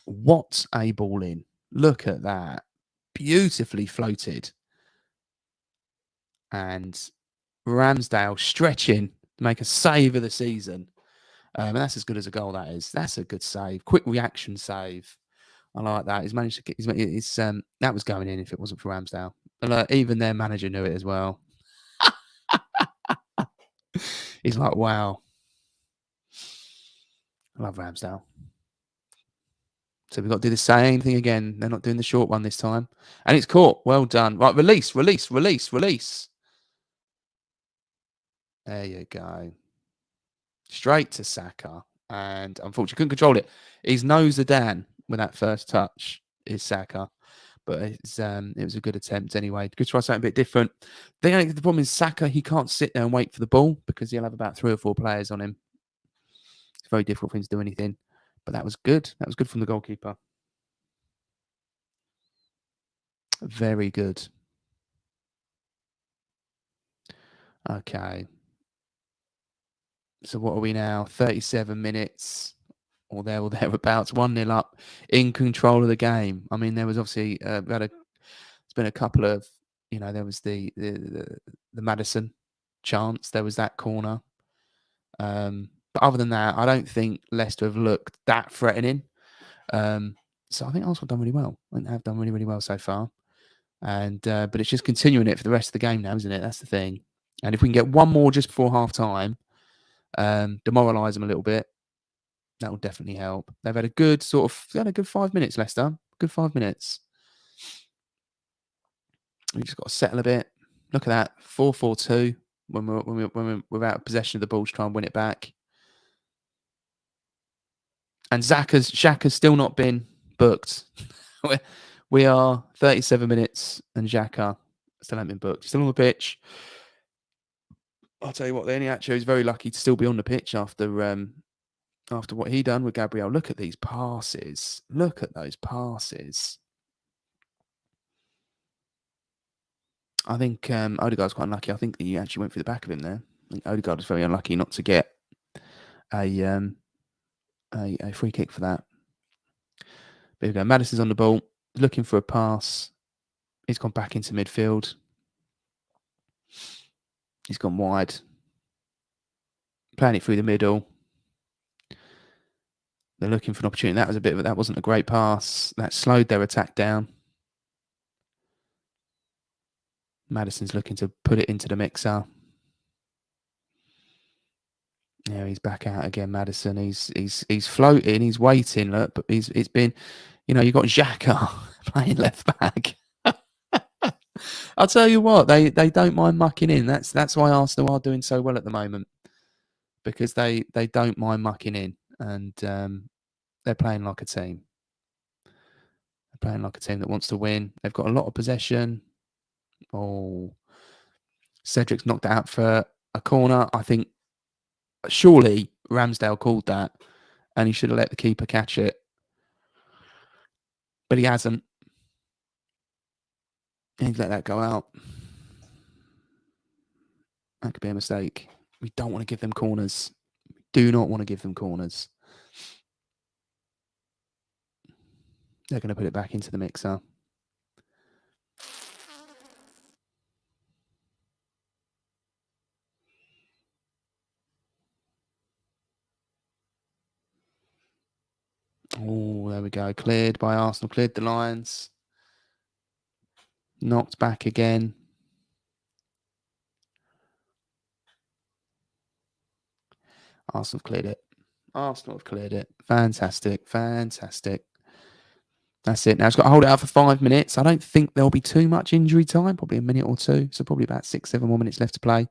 What a ball in. Look at that. Beautifully floated. And Ramsdale stretching to make a save of the season. And that's as good as a goal, that is. That's a good save. Quick reaction save. I like that. He's managed to get... that was going in if it wasn't for Ramsdale. And even their manager knew it as well. He's like, wow. I love Ramsdale. So we've got to do the same thing again. They're not doing the short one this time. And it's caught. Well done. Right, release. There you go. Straight to Saka. And unfortunately, couldn't control it. He's nose a Dan with that first touch, is Saka. But it was a good attempt anyway. Good try something a bit different. The problem is Saka, he can't sit there and wait for the ball because he'll have about 3 or 4 players on him. It's very difficult for him to do anything. But that was good. That was good from the goalkeeper. Very good. Okay. So what are we now? 37 minutes or thereabouts. 1-0 up, in control of the game. I mean, there was obviously it's been a couple of, there was the Maddison chance. There was that corner. But other than that, I don't think Leicester have looked that threatening. So I think Arsenal have done really well. I think they have done really, really well so far. And but it's just continuing it for the rest of the game now, isn't it? That's the thing. And if we can get one more just before half time, demoralise them a little bit, that will definitely help. They've had a good 5 minutes, Leicester. Good 5 minutes. We just got to settle a bit. Look at that, 4-4-2 when we're out of possession of the ball to try and win it back. And Xhaka's still not been booked. We are 37 minutes and Xhaka still haven't been booked. Still on the pitch. I'll tell you what, Iheanacho is very lucky to still be on the pitch after what he done with Gabriel. Look at these passes. Look at those passes. I think Odegaard's quite unlucky. I think he actually went through the back of him there. I think Odegaard was very unlucky not to get a free kick for that. There we go. Maddison's on the ball, looking for a pass. He's gone back into midfield. He's gone wide. Playing it through the middle. They're looking for an opportunity. That wasn't a great pass. That slowed their attack down. Maddison's looking to put it into the mixer. Yeah, he's back out again, Maddison. He's floating, he's waiting, look, but it's been, you've got Xhaka playing left back. I'll tell you what, they don't mind mucking in. That's why Arsenal are doing so well at the moment. Because they don't mind mucking in, and they're playing like a team. They're playing like a team that wants to win. They've got a lot of possession. Oh, Cedric's knocked it out for a corner. I think surely Ramsdale called that, and he should have let the keeper catch it. but he hasn't. He's let that go out. That could be a mistake. We don't want to give them corners. We do not want to give them corners. They're going to put it back into the mixer. Oh, there we go. Cleared by Arsenal. Cleared the lines. Knocked back again. Arsenal have cleared it. Arsenal have cleared it. Fantastic. Fantastic. That's it. Now it's got to hold it out for 5 minutes. I don't think there'll be too much injury time. Probably a minute or two. So probably about 6-7 more minutes left to play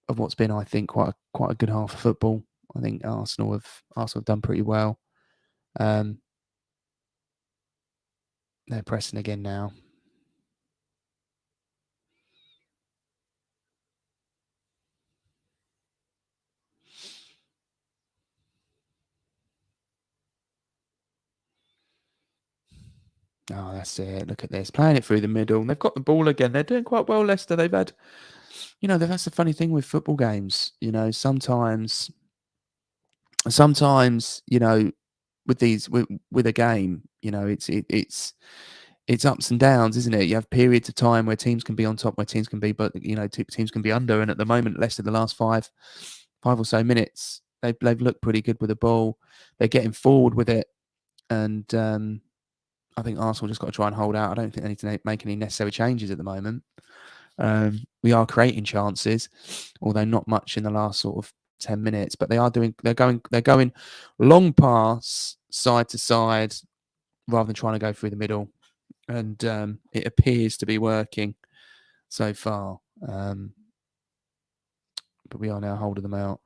of what's been, I think, quite a good half of football. I think Arsenal have done pretty well. They're pressing again now. Oh, that's it. Look at this. Playing it through the middle. They've got the ball again. They're doing quite well, Leicester. They've had, that's the funny thing with football games. Sometimes, with a game, it's ups and downs, isn't it? You have periods of time where teams can be on top, where teams can be, but teams can be under. And at the moment, Leicester, the last five or so minutes, they've looked pretty good with the ball. They're getting forward with it, and I think Arsenal just got to try and hold out. I don't think they need to make any necessary changes at the moment. We are creating chances, although not much in the last sort of 10 minutes. But they're going long pass side to side rather than trying to go through the middle, and it appears to be working so far. But we are now holding them out.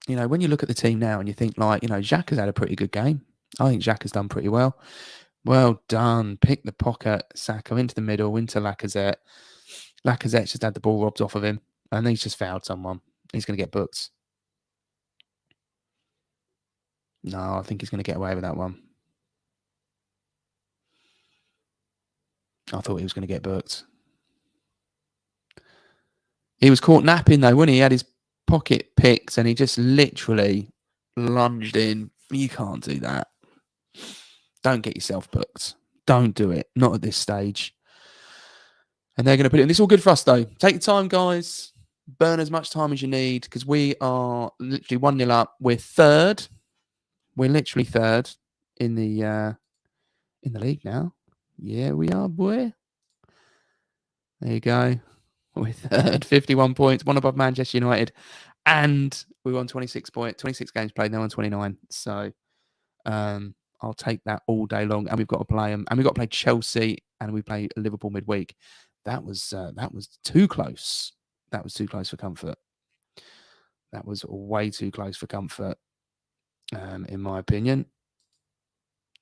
When you look at the team now and you think Xhaka's had a pretty good game. I think Xhaka's done pretty well. Well done. Pick the pocket, Saka into the middle, into Lacazette. Lacazette's just had the ball robbed off of him, and he's just fouled someone. He's going to get booked. No, I think he's going to get away with that one. I thought he was going to get booked. He was caught napping though, wasn't he? He had his pocket picked and he just literally lunged in. You can't do that. Don't get yourself booked. Don't do it. Not at this stage. And they're going to put it in. This is all good for us though. Take your time, guys. Burn as much time as you need because we are literally 1-0 up. We're third. We're literally third in the league now. Yeah, we are, boy. There you go. We're third, 51 points, one above Manchester United, and we're on 26 games played. Now on 29. So I'll take that all day long. And we've got to play them, and we've got to play Chelsea, and we play Liverpool midweek. That was too close. That was too close for comfort. That was way too close for comfort, in my opinion.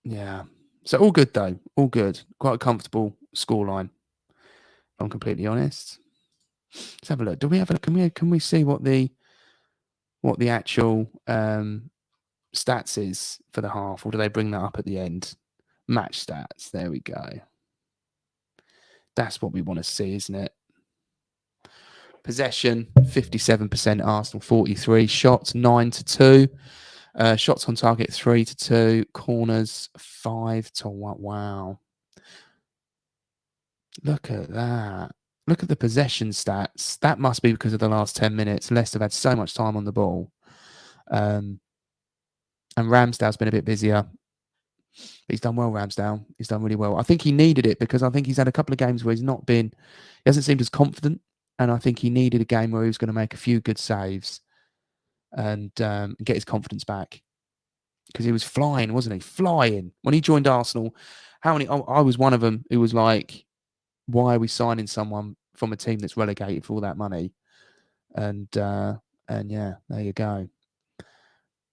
Yeah. So all good though. All good. Quite a comfortable scoreline. If I'm completely honest. Let's have a look. Do we have a? Can we see what the actual stats is for the half, or do they bring that up at the end? Match stats. There we go. That's what we want to see, isn't it? Possession 57%, Arsenal 43. Shots 9-2. Shots on target 3-2. Corners 5-1. Wow. Look at that. Look at the possession stats. That must be because of the last 10 minutes. Leicester have had so much time on the ball. And Ramsdale's been a bit busier. He's done well, Ramsdale. He's done really well. I think he needed it because I think he's had a couple of games where he hasn't seemed as confident. And I think he needed a game where he was going to make a few good saves and get his confidence back. Because he was flying, wasn't he? Flying. When he joined Arsenal, I was one of them who was like, why are we signing someone from a team that's relegated for all that money? And yeah, there you go.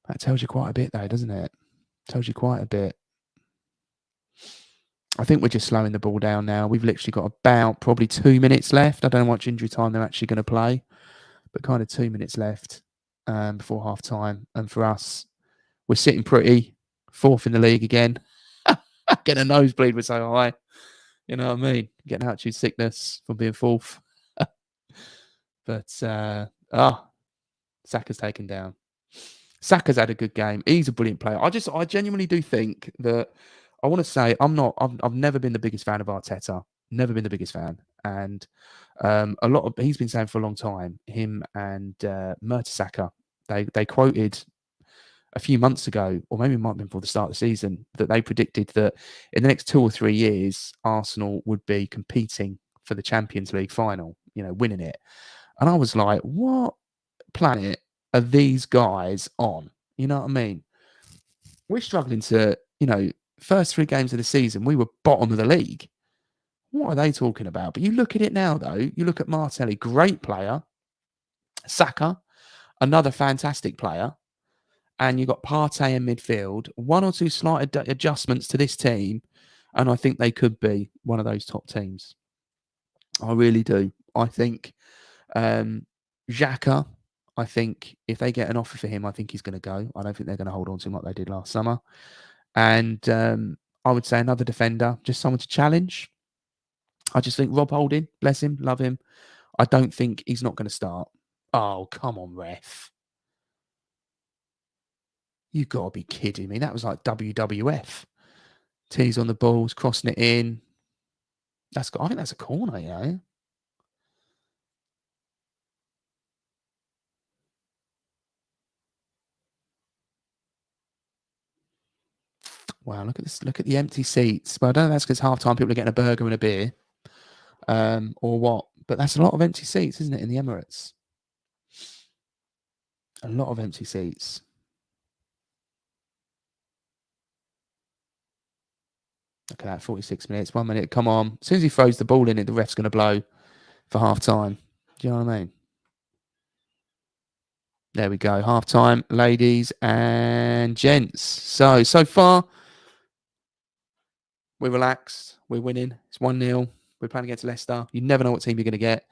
That tells you quite a bit though, doesn't it? Tells you quite a bit. I think we're just slowing the ball down now. We've literally got about probably 2 minutes left. I don't know how much injury time they're actually going to play, but kind of 2 minutes left. before half time. And for us, we're sitting pretty, fourth in the league again. Getting a nosebleed, we're so high. You know what I mean? Getting altitude sickness from being fourth. But Saka's taken down. Saka's had a good game. He's a brilliant player. I genuinely do think that I want to say I've never been the biggest fan of Arteta. Never been the biggest fan. And he's been saying for a long time, him and Mertesacker, they quoted a few months ago, or maybe it might have been before the start of the season, that they predicted that in the next 2 or 3 years, Arsenal would be competing for the Champions League final, winning it. And I was like, what planet are these guys on? You know what I mean? We're struggling to, first 3 games of the season, we were bottom of the league. What are they talking about? But you look at it now, though. You look at Martinelli, great player. Saka, another fantastic player. And you've got Partey in midfield. 1 or 2 slight adjustments to this team, and I think they could be one of those top teams. I really do. I think Xhaka, I think if they get an offer for him, I think he's going to go. I don't think they're going to hold on to him like they did last summer. And I would say another defender, just someone to challenge. I just think Rob Holding, bless him, love him. I don't think he's not going to start. Oh, come on, ref. You got to be kidding me. That was like WWF. T's on the balls, crossing it in. I think that's a corner, Wow, look at this. Look at the empty seats. Well, I don't know if that's because half time people are getting a burger and a beer, or what. But that's a lot of empty seats, isn't it, in the Emirates? A lot of empty seats. Look at that, 46 minutes, 1 minute. Come on. As soon as he throws the ball in it, the ref's going to blow for half time. Do you know what I mean? There we go. Half time, ladies and gents. So far, we're relaxed. We're winning. It's 1-0. We're playing against Leicester. You never know what team you're going to get.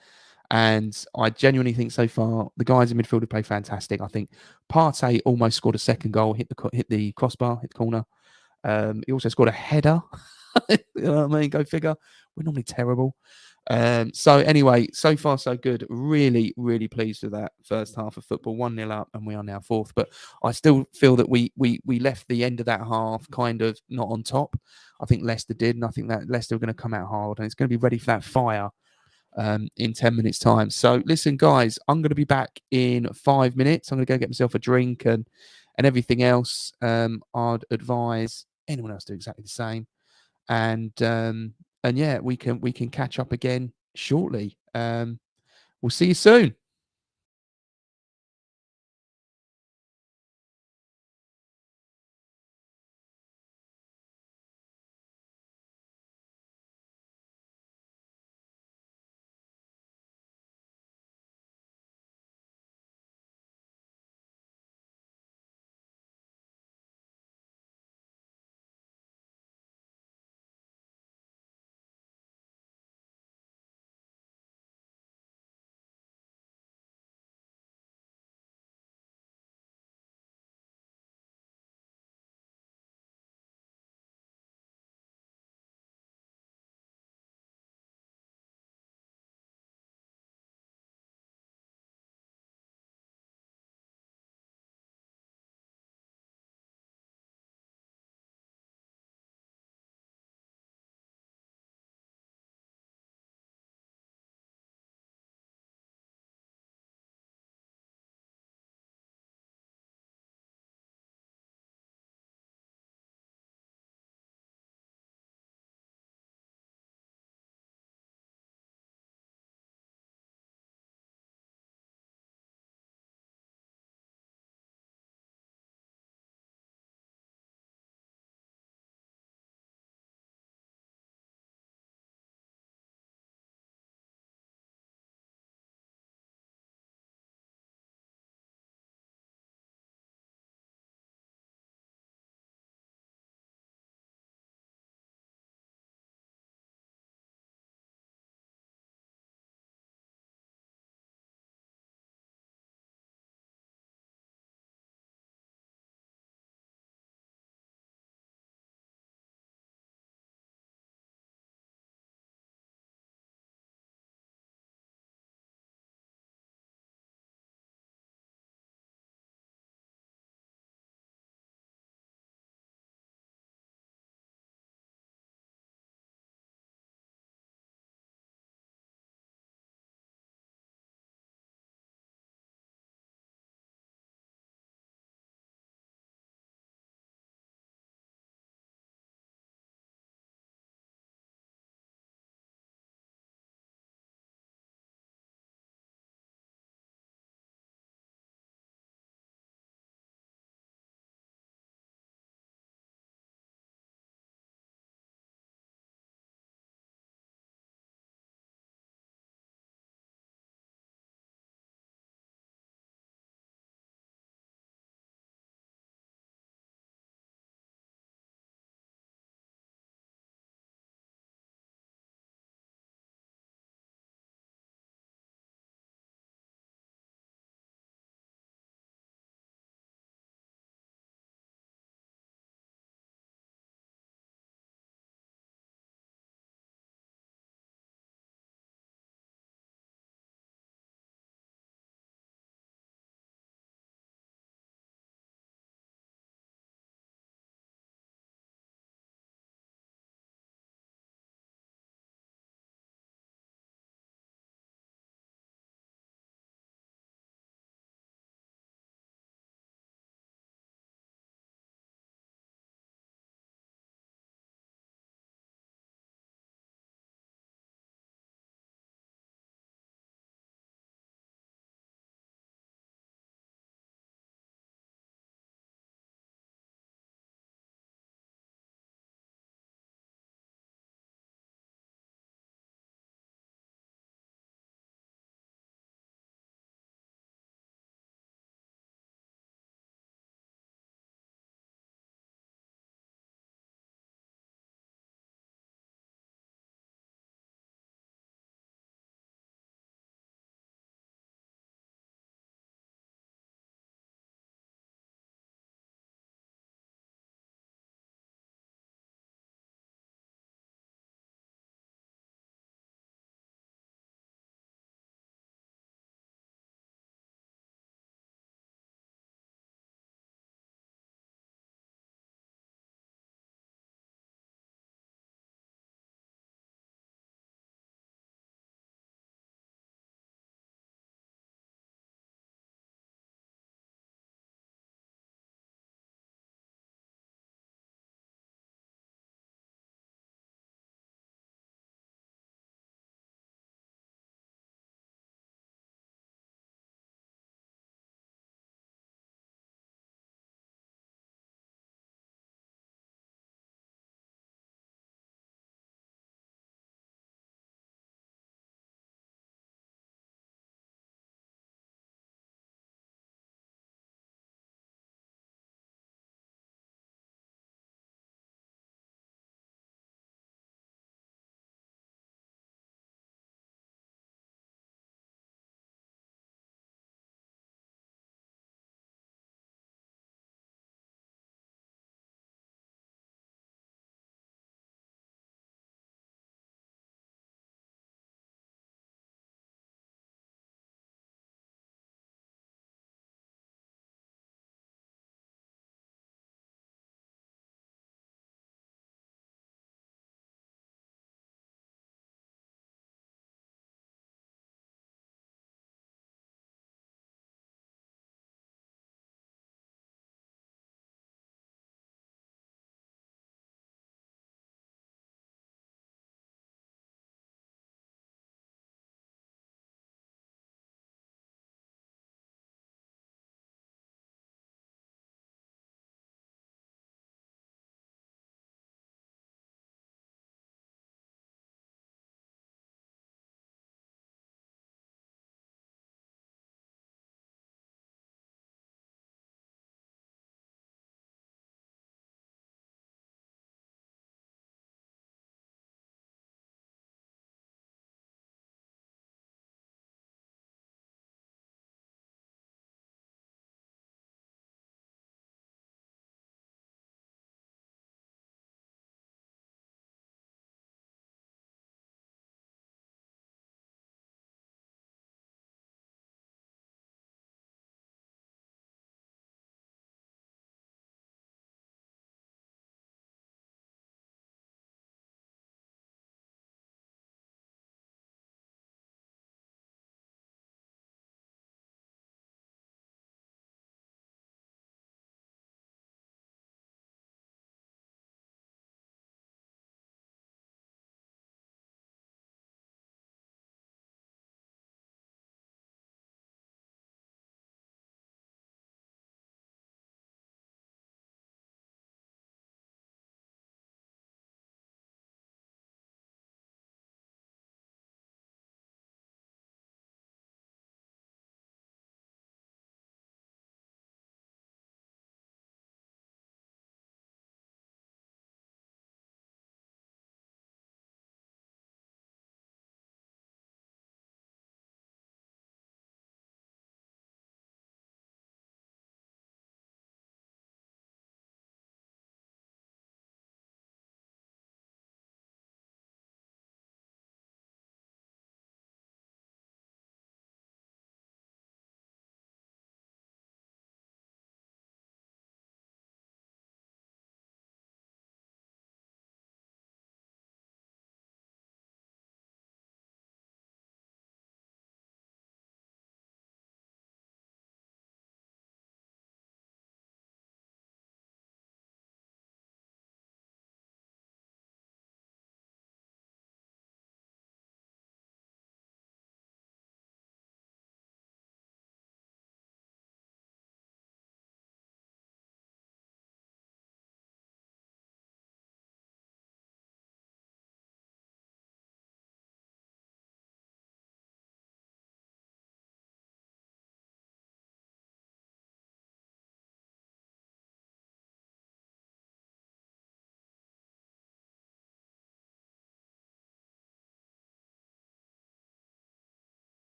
And I genuinely think so far, the guys in midfield have played fantastic. I think Partey almost scored a second goal, hit the crossbar, hit the corner. He also scored a header. You know what I mean? Go figure. We're normally terrible. So anyway, so far so good. Really, really pleased with that first half of football. 1-0 up, and we are now fourth. But I still feel that we left the end of that half kind of not on top. I think Leicester did, and I think that Leicester are going to come out hard, and it's going to be ready for that fire in 10 minutes' time. So listen, guys, I'm going to be back in 5 minutes. I'm going to go get myself a drink and everything else. I'd advise anyone else do exactly the same. And yeah, we can catch up again shortly. We'll see you soon.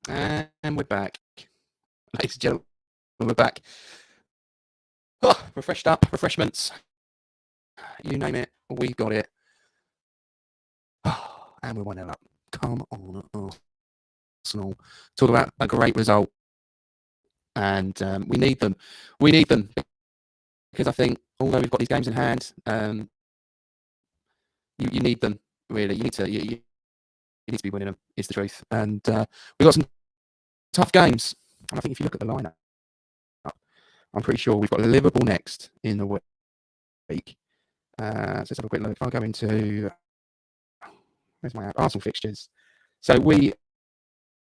And we're back. Ladies and gentlemen, we're back. Oh, refreshed up, refreshments. You name it, we got it. Oh, and we're 1-0 up. Come on, Arsenal. Talk about a great result. And we need them. We need them because I think, although we've got these games in hand, you need them, really. You need to be winning them, is the truth. And we've got some tough games. And I think if you look at the lineup, I'm pretty sure we've got Liverpool next in the week. So let's have a quick look. If I go into, where's my Arsenal fixtures? So we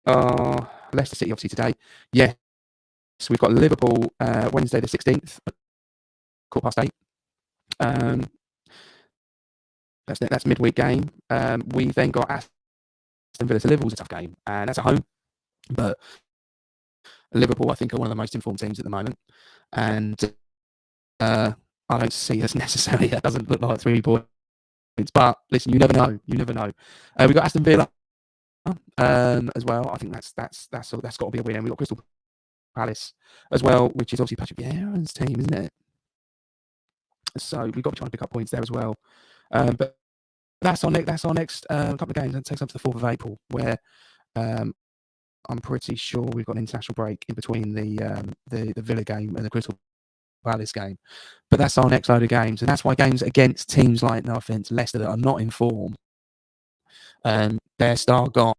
are Leicester City, obviously, today. Yes, we've got Liverpool Wednesday the 16th, 8:15. That's midweek game. We then got Aston Villa. So Liverpool's a tough game, and that's at home. But Liverpool, I think, are one of the most informed teams at the moment, and I don't see us necessarily. That doesn't look like 3 points. But listen, you never know. You never know. We've got Aston Villa as well. I think that's got to be a win. We've got Crystal Palace as well, which is obviously Patrick Vieira's team, isn't it? So we've got to try and pick up points there as well. But that's our next couple of games. That takes up to the 4th of April, where I'm pretty sure we've got an international break in between the Villa game and the Crystal Palace game. But that's our next load of games, and that's why games against teams like, no offense, Leicester, that are not in form, their star guy